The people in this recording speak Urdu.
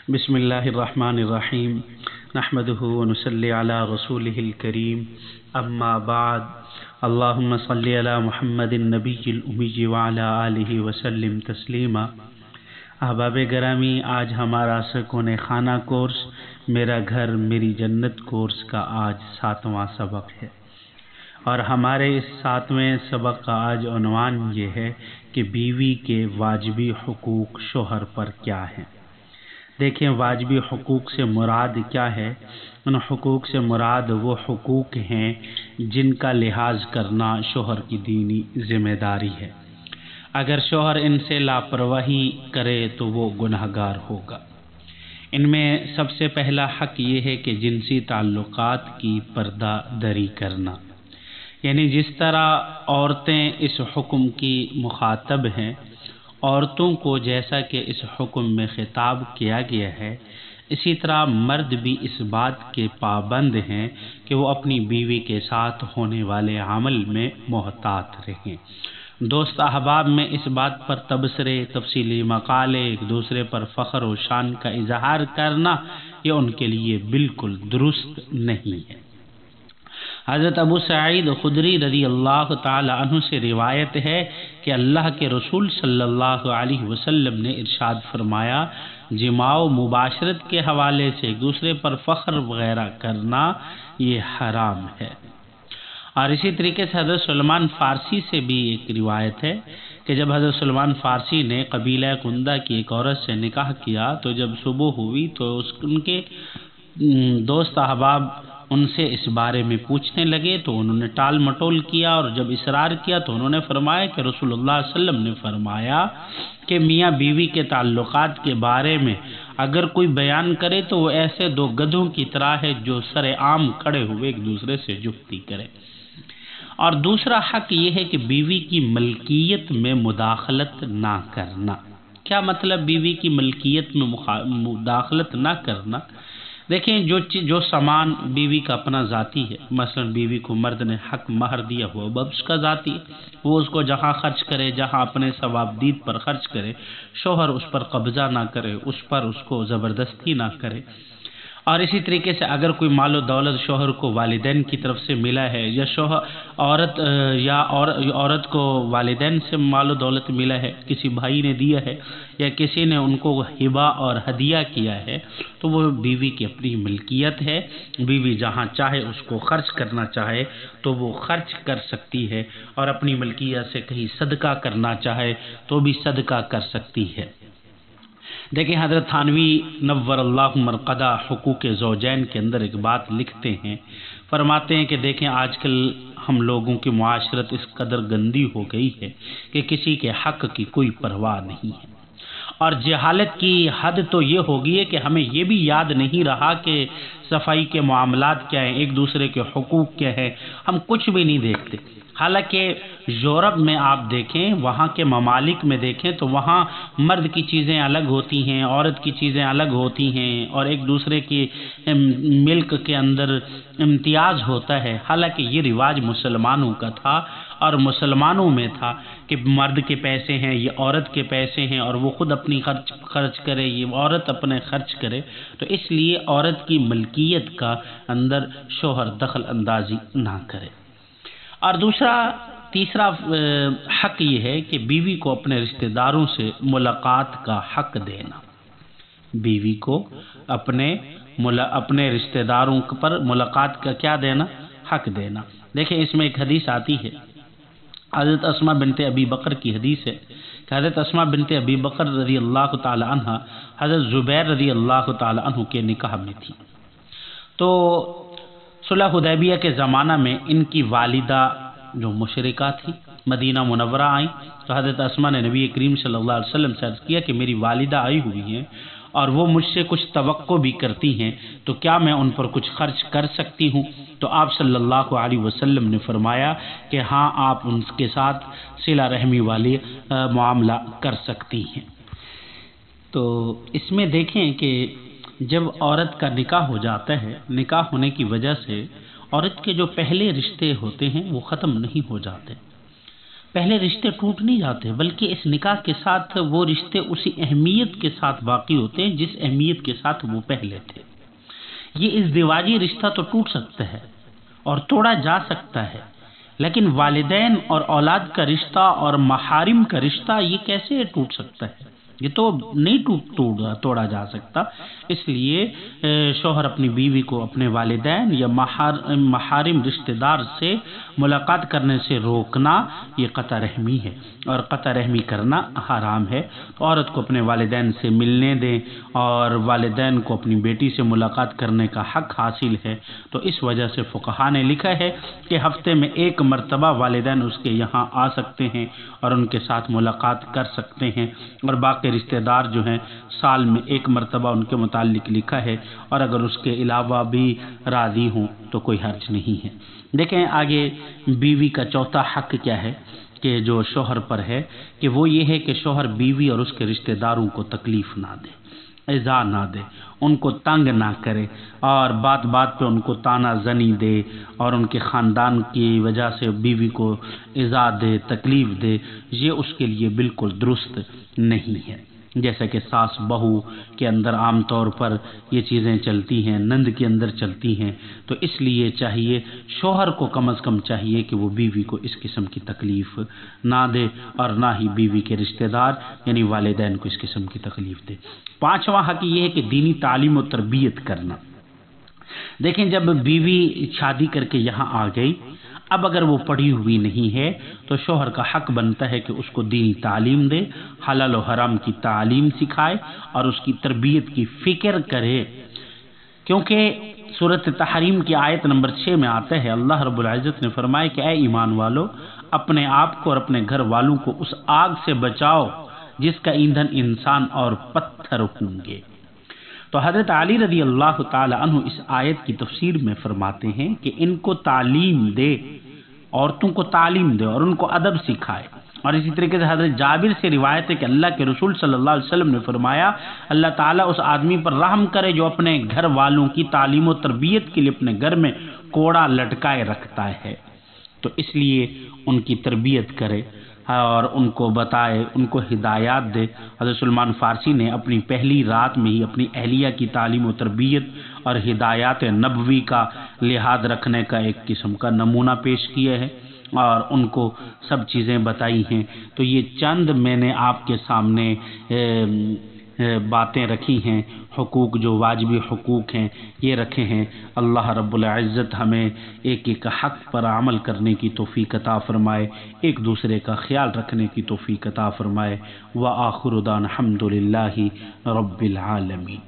بسم اللہ الرحمن الرحیم نحمده ونصلی علی رسوله الکریم اما بعد اللہم صلی علی محمد النبی الامی وعلی آلہ وسلم تسلیما۔ احباب گرامی، آج ہمارا سکون خانہ کورس میرا گھر میری جنت کورس کا آج 7واں سبق ہے، اور ہمارے اس 7ویں سبق کا آج عنوان یہ ہے کہ بیوی کے واجبی حقوق شوہر پر کیا ہیں۔ دیکھیں، واجبی حقوق سے مراد کیا ہے؟ ان حقوق سے مراد وہ حقوق ہیں جن کا لحاظ کرنا شوہر کی دینی ذمہ داری ہے۔ اگر شوہر ان سے لاپرواہی کرے تو وہ گنہگار ہوگا۔ ان میں سب سے پہلا حق یہ ہے کہ جنسی تعلقات کی پردہ دری کرنا، یعنی جس طرح عورتیں اس حکم کی مخاطب ہیں، عورتوں کو جیسا کہ اس حکم میں خطاب کیا گیا ہے، اسی طرح مرد بھی اس بات کے پابند ہیں کہ وہ اپنی بیوی کے ساتھ ہونے والے عمل میں محتاط رہیں۔ دوست احباب میں اس بات پر تبصرے، تفصیلی مقالے، ایک دوسرے پر فخر و شان کا اظہار کرنا، یہ ان کے لیے بالکل درست نہیں ہے۔ حضرت ابو سعید خدری رضی اللہ تعالی عنہ سے روایت ہے کہ اللہ کے رسول صلی اللہ علیہ وسلم نے ارشاد فرمایا، جماع و مباشرت کے حوالے سے ایک دوسرے پر فخر وغیرہ کرنا یہ حرام ہے۔ اور اسی طریقے سے حضرت سلمان فارسی سے بھی ایک روایت ہے کہ جب حضرت سلمان فارسی نے قبیلہ کندہ کی ایک عورت سے نکاح کیا تو جب صبح ہوئی تو ان کے دوست احباب ان سے اس بارے میں پوچھنے لگے تو انہوں نے ٹال مٹول کیا، اور جب اصرار کیا تو انہوں نے فرمایا کہ رسول اللہ صلی اللہ علیہ وسلم نے فرمایا کہ میاں بیوی کے تعلقات کے بارے میں اگر کوئی بیان کرے تو وہ ایسے دو گدھوں کی طرح ہے جو سر عام کھڑے ہوئے ایک دوسرے سے جفتی کرے۔ اور دوسرا حق یہ ہے کہ بیوی کی ملکیت میں مداخلت نہ کرنا۔ کیا مطلب بیوی کی ملکیت میں مداخلت نہ کرنا؟ دیکھیں، جو سامان بیوی کا اپنا ذاتی ہے، مثلا بیوی کو مرد نے حق مہر دیا ہوا اب اس کا ذاتی ہے، وہ اس کو جہاں خرچ کرے، جہاں اپنے ثوابدید پر خرچ کرے، شوہر اس پر قبضہ نہ کرے، اس پر اس کو زبردستی نہ کرے۔ اور اسی طریقے سے اگر کوئی مال و دولت شوہر کو والدین کی طرف سے ملا ہے، یا عورت کو والدین سے مال و دولت ملا ہے، کسی بھائی نے دیا ہے یا کسی نے ان کو ہبہ اور ہدیہ کیا ہے، تو وہ بیوی کی اپنی ملکیت ہے۔ بیوی جہاں چاہے اس کو خرچ کرنا چاہے تو وہ خرچ کر سکتی ہے، اور اپنی ملکیت سے کہیں صدقہ کرنا چاہے تو بھی صدقہ کر سکتی ہے۔ دیکھیں، حضرت تھانوی نور اللہ مرقدہ حقوق زوجین کے اندر ایک بات لکھتے ہیں، فرماتے ہیں کہ دیکھیں، آج کل ہم لوگوں کی معاشرت اس قدر گندی ہو گئی ہے کہ کسی کے حق کی کوئی پرواہ نہیں ہے، اور جہالت کی حد تو یہ ہو گئی ہے کہ ہمیں یہ بھی یاد نہیں رہا کہ صفائی کے معاملات کیا ہیں، ایک دوسرے کے حقوق کیا ہیں، ہم کچھ بھی نہیں دیکھتے۔ حالانکہ یورپ میں آپ دیکھیں، وہاں کے ممالک میں دیکھیں تو وہاں مرد کی چیزیں الگ ہوتی ہیں، عورت کی چیزیں الگ ہوتی ہیں، اور ایک دوسرے کی ملک کے اندر امتیاز ہوتا ہے۔ حالانکہ یہ رواج مسلمانوں کا تھا، اور مسلمانوں میں تھا کہ مرد کے پیسے ہیں، یہ عورت کے پیسے ہیں، اور وہ خود اپنی خرچ کرے، یہ عورت اپنے خرچ کرے، تو اس لیے عورت کی ملکیت کا اندر شوہر دخل اندازی نہ کرے۔ اور تیسرا حق یہ ہے کہ بیوی کو اپنے رشتہ داروں سے ملاقات کا حق دینا۔ بیوی کو اپنے رشتہ داروں پر ملاقات کا کیا دینا؟ حق دینا۔ دیکھیں، اس میں ایک حدیث آتی ہے، حضرت اسماء بنت ابی بکر کی حدیث ہے کہ حضرت اسماء بنت ابی بکر رضی اللہ تعالی عنہ حضرت زبیر رضی اللہ تعالی عنہ کے نکاح میں تھی۔ تو صلح حدیبیہ کے زمانہ میں ان کی والدہ جو مشرکہ تھی مدینہ منورہ آئیں، تو حضرت اسماء نے نبی کریم صلی اللہ علیہ وسلم سے عرض کیا کہ میری والدہ آئی ہوئی ہیں اور وہ مجھ سے کچھ توقع بھی کرتی ہیں، تو کیا میں ان پر کچھ خرچ کر سکتی ہوں؟ تو آپ صلی اللہ علیہ وسلم نے فرمایا کہ ہاں، آپ ان کے ساتھ صلہ رحمی والی معاملہ کر سکتی ہیں۔ تو اس میں دیکھیں کہ جب عورت کا نکاح ہو جاتا ہے، نکاح ہونے کی وجہ سے عورت کے جو پہلے رشتے ہوتے ہیں وہ ختم نہیں ہو جاتے، پہلے رشتے ٹوٹ نہیں جاتے، بلکہ اس نکاح کے ساتھ وہ رشتے اسی اہمیت کے ساتھ باقی ہوتے ہیں جس اہمیت کے ساتھ وہ پہلے تھے۔ یہ ازدواجی رشتہ تو ٹوٹ سکتا ہے اور توڑا جا سکتا ہے، لیکن والدین اور اولاد کا رشتہ اور محارم کا رشتہ یہ کیسے ٹوٹ سکتا ہے؟ یہ تو نہیں توڑا جا سکتا۔ اس لیے شوہر اپنی بیوی کو اپنے والدین یا محارم رشتہ دار سے ملاقات کرنے سے روکنا یہ قطع رحمی ہے، اور قطع رحمی کرنا حرام ہے۔ تو عورت کو اپنے والدین سے ملنے دیں، اور والدین کو اپنی بیٹی سے ملاقات کرنے کا حق حاصل ہے۔ تو اس وجہ سے فقہاء نے لکھا ہے کہ ہفتے میں 1 مرتبہ والدین اس کے یہاں آ سکتے ہیں اور ان کے ساتھ ملاقات کر سکتے ہیں، اور باقی رشتہ دار جو ہیں سال میں 1 مرتبہ ان کے متعلق لکھا ہے، اور اگر اس کے علاوہ بھی راضی ہوں تو کوئی حرج نہیں ہے۔ دیکھیں آگے بیوی کا چوتھا حق کیا ہے کہ جو شوہر پر ہے، کہ وہ یہ ہے کہ شوہر بیوی اور اس کے رشتہ داروں کو تکلیف نہ دے، ایذا نہ دے، ان کو تنگ نہ کرے، اور بات بات پہ ان کو تانا زنی دے، اور ان کے خاندان کی وجہ سے بیوی کو ایذا دے، تکلیف دے، یہ اس کے لیے بالکل درست نہیں ہے۔ جیسا کہ ساس بہو کے اندر عام طور پر یہ چیزیں چلتی ہیں، نند کے اندر چلتی ہیں، تو اس لیے چاہیے شوہر کو کم از کم چاہیے کہ وہ بیوی کو اس قسم کی تکلیف نہ دے، اور نہ ہی بیوی کے رشتہ دار یعنی والدین کو اس قسم کی تکلیف دے۔ 5واں حق یہ ہے کہ دینی تعلیم و تربیت کرنا۔ دیکھیں جب بیوی شادی کر کے یہاں آ گئی، اب اگر وہ پڑھی ہوئی نہیں ہے تو شوہر کا حق بنتا ہے کہ اس کو دینی تعلیم دے، حلال و حرام کی تعلیم سکھائے، اور اس کی تربیت کی فکر کرے، کیونکہ سورۃ تحریم کی آیت نمبر 6 میں آتا ہے، اللہ رب العزت نے فرمایا کہ اے ایمان والو، اپنے آپ کو اور اپنے گھر والوں کو اس آگ سے بچاؤ جس کا ایندھن انسان اور پتھر ہوں گے۔ تو حضرت علی رضی اللہ تعالی عنہ اس آیت کی تفسیر میں فرماتے ہیں کہ ان کو تعلیم دے، عورتوں کو تعلیم دے اور ان کو ادب سکھائے۔ اور اسی طریقے سے حضرت جابر سے روایت ہے کہ اللہ کے رسول صلی اللہ علیہ وسلم نے فرمایا، اللہ تعالیٰ اس آدمی پر رحم کرے جو اپنے گھر والوں کی تعلیم و تربیت کے لیے اپنے گھر میں کوڑا لٹکائے رکھتا ہے۔ تو اس لیے ان کی تربیت کرے اور ان کو بتائے، ان کو ہدایات دے۔ حضرت سلمان فارسی نے اپنی پہلی رات میں ہی اپنی اہلیہ کی تعلیم و تربیت اور ہدایات نبوی کا لحاظ رکھنے کا ایک قسم کا نمونہ پیش کیا ہے، اور ان کو سب چیزیں بتائی ہیں۔ تو یہ چند میں نے آپ کے سامنے باتیں رکھی ہیں، حقوق جو واجبی حقوق ہیں یہ رکھے ہیں۔ اللہ رب العزت ہمیں ایک ایک حق پر عمل کرنے کی توفیق عطا فرمائے، ایک دوسرے کا خیال رکھنے کی توفیق عطا فرمائے۔ وآخر دعوانا الحمد للہ رب العالمین۔